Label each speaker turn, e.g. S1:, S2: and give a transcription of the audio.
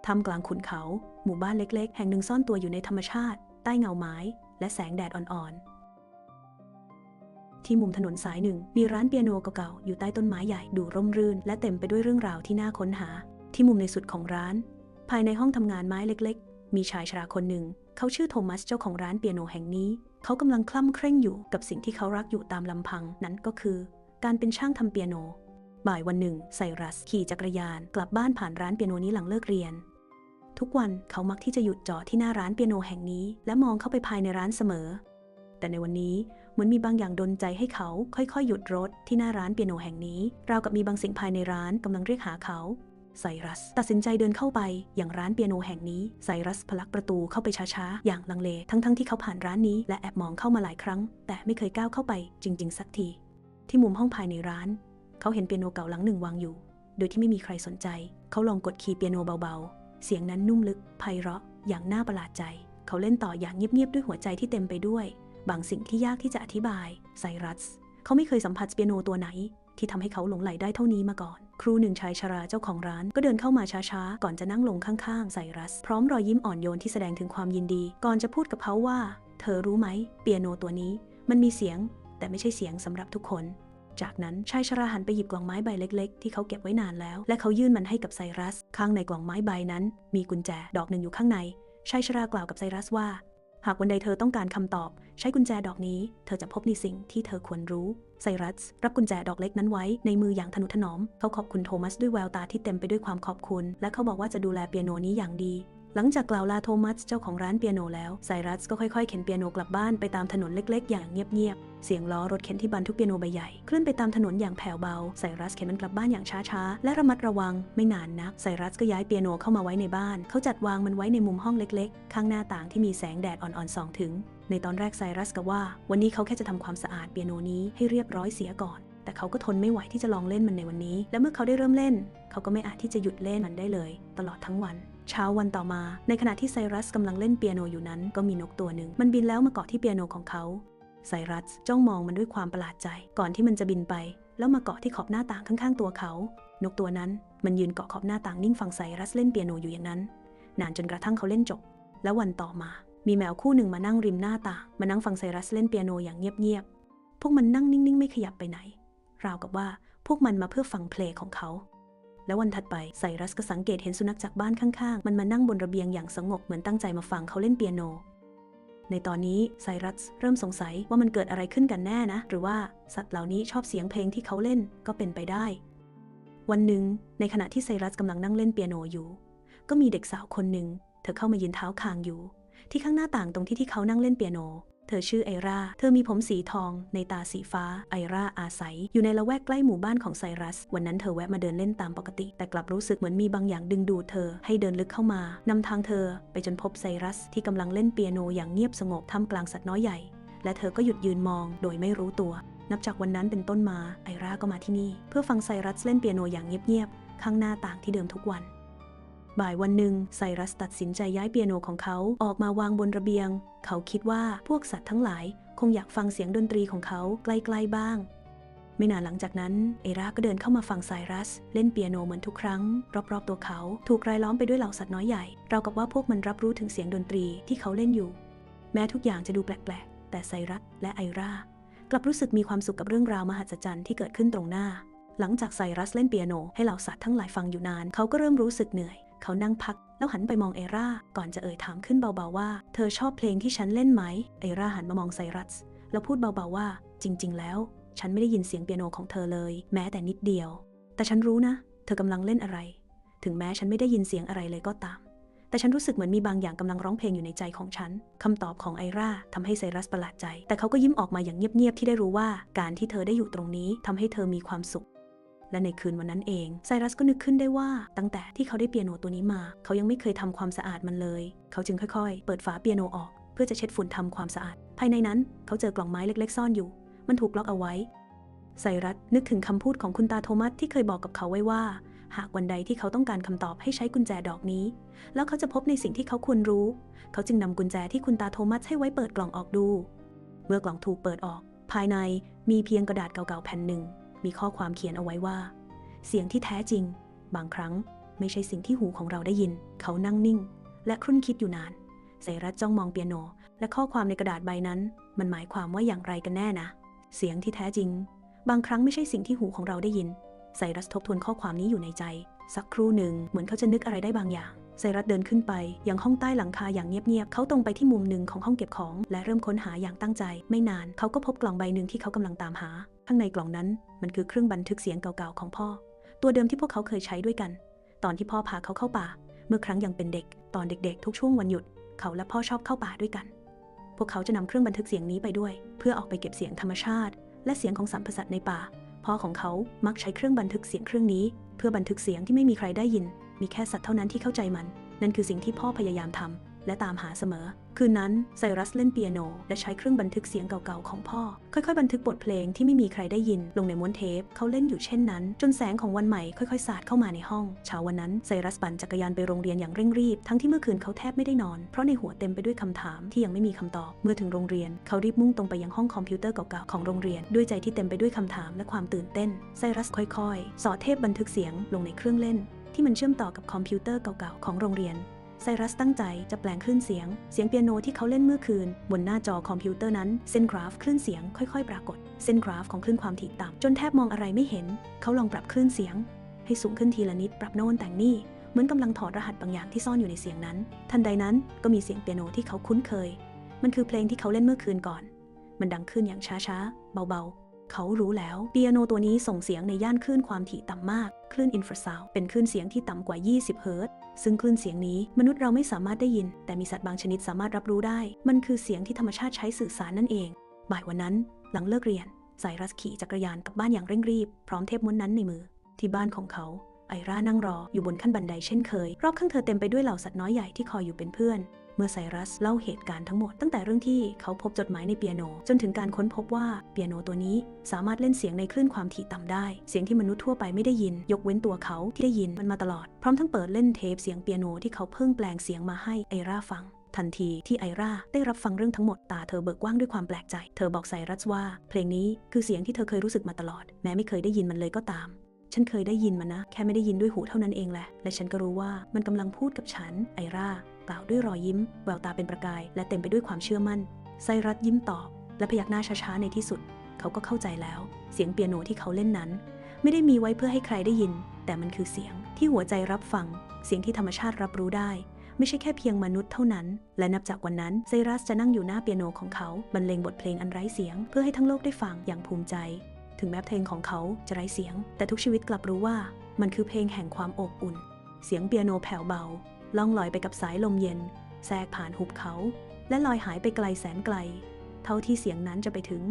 S1: ท่ามกลางขุนเขาหมู่บ้านเล็กๆแห่งหนึ่งซ่อนตัวอยู่ในธรรมชาติใต้เงาไม้และแสงแดดอ่อนๆที่มุมถนนสายหนึ่งมีร้านเปียโนเก่าๆอยู่ใต้ต้นไม้ใหญ่ดูร่มรื่นและเต็มไปด้วยเรื่องราวที่น่าค้นหาที่มุมในสุดของร้านภายในห้องทำงานไม้เล็กๆมีชายชราคนหนึ่งเขาชื่อโทมัสเจ้าของร้านเปียโนแห่งนี้เขากำลังคล่ำเคร่งอยู่กับสิ่งที่เขารักอยู่ตามลำพังนั่นก็คือการเป็นช่างทำเปียโนบ่ายวันหนึ่งไซรัสขี่จักรยานกลับบ้านผ่านร้านเปียโนนี้หลังเลิกเรียนทุกวันเขามักที่จะหยุดจอดที่หน้าร้านเปียโนแห่งนี้และมองเข้าไปภายในร้านเสมอแต่ในวันนี้เหมือนมีบางอย่างดลใจให้เขาค่อยๆหยุดรถที่หน้าร้านเปียโนแห่งนี้ราวกับมีบางสิ่งภายในร้านกำลังเรียกหาเขาไซรัสตัดสินใจเดินเข้าไปอย่างร้านเปียโนแห่งนี้ไซรัสผลักประตูเข้าไปช้าๆอย่างลังเลทั้งที่เขาผ่านร้านนี้และแอบมองเข้ามาหลายครั้งแต่ไม่เคยก้าวเข้าไปจริงๆสักทีที่มุมห้องภายในร้านเขาเห็นเปียโนเก่าหลังหนึ่งวางอยู่โดยที่ไม่มีใครสนใจเขาลองกดคีย์เปียโนเบาๆเสียงนั้นนุ่มลึกไพเราะอย่างน่าประหลาดใจเขาเล่นต่ออย่างเงียบๆด้วยหัวใจที่เต็มไปด้วยบางสิ่งที่ยากที่จะอธิบายไซรัสเขาไม่เคยสัมผัสเปียโนตัวไหนที่ทำให้เขาหลงใหลได้เท่านี้มาก่อนครูหนึ่งชายชราเจ้าของร้านก็เดินเข้ามาช้าๆก่อนจะนั่งลงข้างๆไซรัสพร้อมรอยยิ้มอ่อนโยนที่แสดงถึงความยินดีก่อนจะพูดกับเขาว่าเธอรู้ไหมเปียโนตัวนี้มันมีเสียงแต่ไม่ใช่เสียงสำหรับทุกคนจากนั้นชายชราหันไปหยิบกล่องไม้ใบเล็กๆที่เขาเก็บไว้นานแล้วและเขายื่นมันให้กับไซรัสข้างในกล่องไม้ใบนั้นมีกุญแจดอกหนึ่งอยู่ข้างในชายชรากล่าวกับไซรัสว่าหากวันใดเธอต้องการคำตอบใช้กุญแจดอกนี้เธอจะพบในสิ่งที่เธอควรรู้ไซรัสรับกุญแจดอกเล็กนั้นไว้ในมืออย่างทนุถนอมเขาขอบคุณโทมัสด้วยแววตาที่เต็มไปด้วยความขอบคุณและเขาบอกว่าจะดูแลเปียโนนี้อย่างดีหลังจากกล่าวลาโทมัสเจ้าของร้านเปียโนแล้วไซรัสก็ค่อยๆเข็นเปียโนกลับบ้านไปตามถนนเล็กๆอย่างเงียบๆเสียงล้อรถเข็นที่บรรทุกเปียโนใบใหญ่เคลื่อนไปตามถนนอย่างแผ่วเบาไซรัสเข็นมันกลับบ้านอย่างช้าๆและระมัดระวังไม่นานนักไซรัสก็ย้ายเปียโนเข้ามาไว้ในบ้านเขาจัดวางมันไว้ในมุมห้องเล็กๆข้างหน้าต่างที่มีแสงแดดอ่อนๆส่องถึงในตอนแรกไซรัสกะว่าวันนี้เขาแค่จะทำความสะอาดเปียโนนี้ให้เรียบร้อยเสียก่อนแต่เขาก็ทนไม่ไหวที่จะลองเล่นมันในวันนี้และเมื่อเขาได้เริ่มเล่นเขาก็ไม่อาจที่จะหยุดเล่นมันได้เลยตลอดทั้งวันเช้าวันต่อมาในขณะที่ไซรัสกำลังเล่นเปียโนอยู่นั้นก็มีนกตัวหนึ่งมันบินแล้วมาเกาะที่เปียโนของเขาไซรัสจ้องมองมันด้วยความประหลาดใจก่อนที่มันจะบินไปแล้วมาเกาะที่ขอบหน้าต่างข้างๆตัวเขานกตัวนั้นมันยืนเกาะขอบหน้าต่างนิ่งฟังไซรัสเล่นเปียโนอยู่อย่างนั้นนานจนกระทั่งเขาเล่นจบแล้ววันต่อมามีแมวคู่หนึ่งมานั่งริมหน้าต่างมานั่งฟังไซรัสเล่นเปียโนอย่างเงียบๆพวกมันนั่งนิ่งๆไม่ขยับไปไหนราวกับว่าพวกมันมาเพื่อฟังเพลงของเขาแล้ววันถัดไปไซรัสก็สังเกตเห็นสุนัขจากบ้านข้างๆมันมานั่งบนระเบียงอย่างสงบเหมือนตั้งใจมาฟังเขาเล่นเปียโนในตอนนี้ไซรัสเริ่มสงสัยว่ามันเกิดอะไรขึ้นกันแน่นะหรือว่าสัตว์เหล่านี้ชอบเสียงเพลงที่เขาเล่นก็เป็นไปได้วันหนึ่งในขณะที่ไซรัสกำลังนั่งเล่นเปียโนอยู่ก็มีเด็กสาวคนหนึ่งเธอเข้ามายืนเท้าคางอยู่ที่ข้างหน้าต่างตรงที่เขานั่งเล่นเปียโนเธอชื่อไอราเธอมีผมสีทองในตาสีฟ้าไอราอาศัยอยู่ในละแวกใกล้หมู่บ้านของไซรัสวันนั้นเธอแวะมาเดินเล่นตามปกติแต่กลับรู้สึกเหมือนมีบางอย่างดึงดูดเธอให้เดินลึกเข้ามานำทางเธอไปจนพบไซรัสที่กำลังเล่นเปียโนอย่างเงียบสงบท่ามกลางสัตว์น้อยใหญ่และเธอก็หยุดยืนมองโดยไม่รู้ตัวนับจากวันนั้นเป็นต้นมาไอราก็มาที่นี่เพื่อฟังไซรัสเล่นเปียโนอย่างเงียบๆข้างหน้าต่างที่เดิมทุกวันบ่ายวันหนึ่งไซรัสตัดสินใจย้ายเปียโนของเขาออกมาวางบนระเบียงเขาคิดว่าพวกสัตว์ทั้งหลายคงอยากฟังเสียงดนตรีของเขาใกล้ๆบ้างไม่นานหลังจากนั้นเอราก็เดินเข้ามาฟังไซรัสเล่นเปียโนเหมือนทุกครั้งรอบๆตัวเขาถูกรายล้อมไปด้วยเหล่าสัตว์น้อยใหญ่ราวกับว่าพวกมันรับรู้ถึงเสียงดนตรีที่เขาเล่นอยู่แม้ทุกอย่างจะดูแปลกๆแต่ไซรัสและไอรากลับรู้สึกมีความสุขกับเรื่องราวมหัศจรรย์ที่เกิดขึ้นตรงหน้าหลังจากไซรัสเล่นเปียโนให้เหล่าสัตว์ทั้งหลายฟังอยู่นานเขาก็เริ่มรู้สึกเหนื่อยเขานั่งพักแล้วหันไปมองเอราก่อนจะเอ่ยถามขึ้นเบาๆว่าเธอชอบเพลงที่ฉันเล่นไหมเอราหันมามองไซรัสแล้วพูดเบาๆว่าจริงๆแล้วฉันไม่ได้ยินเสียงเปียโนของเธอเลยแม้แต่นิดเดียวแต่ฉันรู้นะเธอกำลังเล่นอะไรถึงแม้ฉันไม่ได้ยินเสียงอะไรเลยก็ตามแต่ฉันรู้สึกเหมือนมีบางอย่างกำลังร้องเพลงอยู่ในใจของฉันคำตอบของไอราทำให้ไซรัสประหลาดใจแต่เขาก็ยิ้มออกมาอย่างเงียบๆที่ได้รู้ว่าการที่เธอได้อยู่ตรงนี้ทำให้เธอมีความสุขและในคืนวันนั้นเองไซรัสก็นึกขึ้นได้ว่าตั้งแต่ที่เขาได้เปียโนตัวนี้มาเขายังไม่เคยทำความสะอาดมันเลยเขาจึงค่อยๆเปิดฝาเปียโนออกเพื่อจะเช็ดฝุ่นทำความสะอาดภายในนั้นเขาเจอกล่องไม้เล็กๆซ่อนอยู่มันถูกล็อกเอาไว้ไซรัสนึกถึงคำพูดของคุณตาโทมัสที่เคยบอกกับเขาไว้ว่าหากวันใดที่เขาต้องการคำตอบให้ใช้กุญแจดอกนี้แล้วเขาจะพบในสิ่งที่เขาควรรู้เขาจึงนำกุญแจที่คุณตาโทมัสให้ไว้เปิดกล่องออกดูเมื่อกล่องถูกเปิดออกภายในมีเพียงกระดาษเก่าๆแผ่นหนึ่งมีข้อความเขียนเอาไว้ว่าเสียงที่แท้จริงบางครั้ง ไม่ใช่สิ่งที่หูของเราได้ยินเขานั่งนิ่งและครุ่นคิดอยู่นานไซรัสจ้องมองเปียโนและข้อความในกระดาษใบนั้นมันหมายความว่าอย่างไรกันแน่นะเสียงที่แท้จริงบางครั้งไม่ใช่สิ่งที่หูของเราได้ยินไซรัสทบทวนข้อความนี้อยู่ในใจสักครู่หนึ่งเหมือนเขาจะนึกอะไรได้บางอย่างไซรัสเดินขึ้นไปยังห้องใต้หลังคาอย่างเงียบๆเขาตรงไปที่มุมหนึ่งของห้องเก็บของและเริ่มค้นหาอย่างตั้งใจไม่นานเขาก็พบกล่องใบหนึ่งที่เขากำลังตามหาข้างในกล่องนั้นมันคือเครื่องบันทึกเสียงเก่าๆของพ่อตัวเดิมที่พวกเขาเคยใช้ด้วยกันตอนที่พ่อพาเขาเข้าป่าเมื่อครั้งยังเป็นเด็กตอนเด็กๆทุกช่วงวันหยุดเขาและพ่อชอบเข้าป่าด้วยกันพวกเขาจะนำเครื่องบันทึกเสียงนี้ไปด้วยเพื่อออกไปเก็บเสียงธรรมชาติและเสียงของสัตว์ประสาทในป่าพ่อของเขามักใช้เครื่องบันทึกเสียงเครื่องนี้เพื่อบันทึกเสียงที่ไม่มีใครได้ยินมีแค่สัตว์เท่านั้นที่เข้าใจมันนั่นคือสิ่งที่พ่อพยายามทำและตามหาเสมอคืนนั้นไซรัสเล่นเปียโนและใช้เครื่องบันทึกเสียงเก่าๆของพ่อค่อยๆบันทึกบทเพลงที่ไม่มีใครได้ยินลงในม้วนเทปเขาเล่นอยู่เช่นนั้นจนแสงของวันใหม่ค่อยๆสาดเข้ามาในห้องเช้าวันนั้นไซรัสปั่นจักรยานไปโรงเรียนอย่างเร่งรีบทั้งที่เมื่อคืนเขาแทบไม่ได้นอนเพราะในหัวเต็มไปด้วยคำถามที่ยังไม่มีคำตอบเมื่อถึงโรงเรียนเขารีบมุ่งตรงไปยังห้องคอมพิวเตอร์เก่าๆของโรงเรียนด้วยใจที่เต็มไปด้วยคำถามและความตื่นเต้นไซรัสค่อยๆสอดเทปบันทึกเสียงลงในเครื่องเล่นที่มันเชื่อมต่อกับคอมพิวเตอร์เก่าๆของโรงเรียนไซรัสตั้งใจจะแปลงคลื่นเสียงเปียโนที่เขาเล่นเมื่อคืนบนหน้าจอคอมพิวเตอร์นั้นเส้นกราฟคลื่นเสียงค่อยๆปรากฏเส้นกราฟของคลื่นความถี่ต่ำจนแทบมองอะไรไม่เห็นเขาลองปรับคลื่นเสียงให้สูงขึ้นทีละนิดปรับโน่นแต่งนี่เหมือนกำลังถอดรหัสบางอย่างที่ซ่อนอยู่ในเสียงนั้นทันใดนั้นก็มีเสียงเปียโนที่เขาคุ้นเคยมันคือเพลงที่เขาเล่นเมื่อคืนก่อนมันดังขึ้นอย่างช้าๆเบาๆเขารู้แล้วเปียโนตัวนี้ส่งเสียงในย่านคลื่นความถี่ต่ำมากคลื่นอินฟราซาวด์เป็นคลื่นเสียงที่ต่ำกว่า20เฮิรตซ์ซึ่งคลื่นเสียงนี้มนุษย์เราไม่สามารถได้ยินแต่มีสัตว์บางชนิดสามารถรับรู้ได้มันคือเสียงที่ธรรมชาติใช้สื่อสารนั่นเองบ่ายวันนั้นหลังเลิกเรียนไซรัสขี่จักรยานกลับบ้านอย่างเร่งรีบพร้อมเทปม้วนนั้นในมือที่บ้านของเขาไอรานั่งรออยู่บนขั้นบันไดเช่นเคยรอบข้างเธอเต็มไปด้วยเหล่าสัตว์น้อยใหญ่ที่คอยอยู่เป็นเพื่อนเมื่อไซรัสเล่าเหตุการณ์ทั้งหมดตั้งแต่เรื่องที่เขาพบจดหมายในเปียโนจนถึงการค้นพบว่าเปียโนตัวนี้สามารถเล่นเสียงในคลื่นความถี่ต่ำได้เสียงที่มนุษย์ทั่วไปไม่ได้ยินยกเว้นตัวเขาที่ได้ยินมันมาตลอดพร้อมทั้งเปิดเล่นเทปเสียงเปียโนที่เขาเพิ่งแปลงเสียงมาให้ไอราฟังทันทีที่ไอราได้รับฟังเรื่องทั้งหมดตาเธอเบิกกว้างด้วยความแปลกใจเธอบอกไซรัสว่าเพลงนี้คือเสียงที่เธอเคยรู้สึกมาตลอดแม้ไม่เคยได้ยินมันเลยก็ตามฉันเคยได้ยินมันนะแค่ไม่ได้ยินด้วยหูเท่านั้นเองแหละและฉันก็รู้ว่ามันกำลังพูดกับฉันไอรากล่าวด้วยรอยยิ้มแววตาเป็นประกายและเต็มไปด้วยความเชื่อมั่นไซรัสยิ้มตอบและพยักหน้าช้าๆในที่สุดเขาก็เข้าใจแล้วเสียงเปียโนที่เขาเล่นนั้นไม่ได้มีไว้เพื่อให้ใครได้ยินแต่มันคือเสียงที่หัวใจรับฟังเสียงที่ธรรมชาติรับรู้ได้ไม่ใช่แค่เพียงมนุษย์เท่านั้นและนับจากวันนั้นไซรัสจะนั่งอยู่หน้าเปียโนของเขาบรรเลงบทเพลงอันไร้เสียงเพื่อให้ทั้งโลกได้ฟังอย่างภูมิใจถึงแม้เพลงของเขาจะไร้เสียงแต่ทุกชีวิตกลับรู้ว่ามันคือเพลงแห่งความอบอุ่นเสียงเปียโนแผ่วเบาล่องลอยไปกับสายลมเย็นแทรกผ่านหุบเขาและลอยหายไปไกลแสนไกลเท่าที่เสียงนั้นจะไปถึง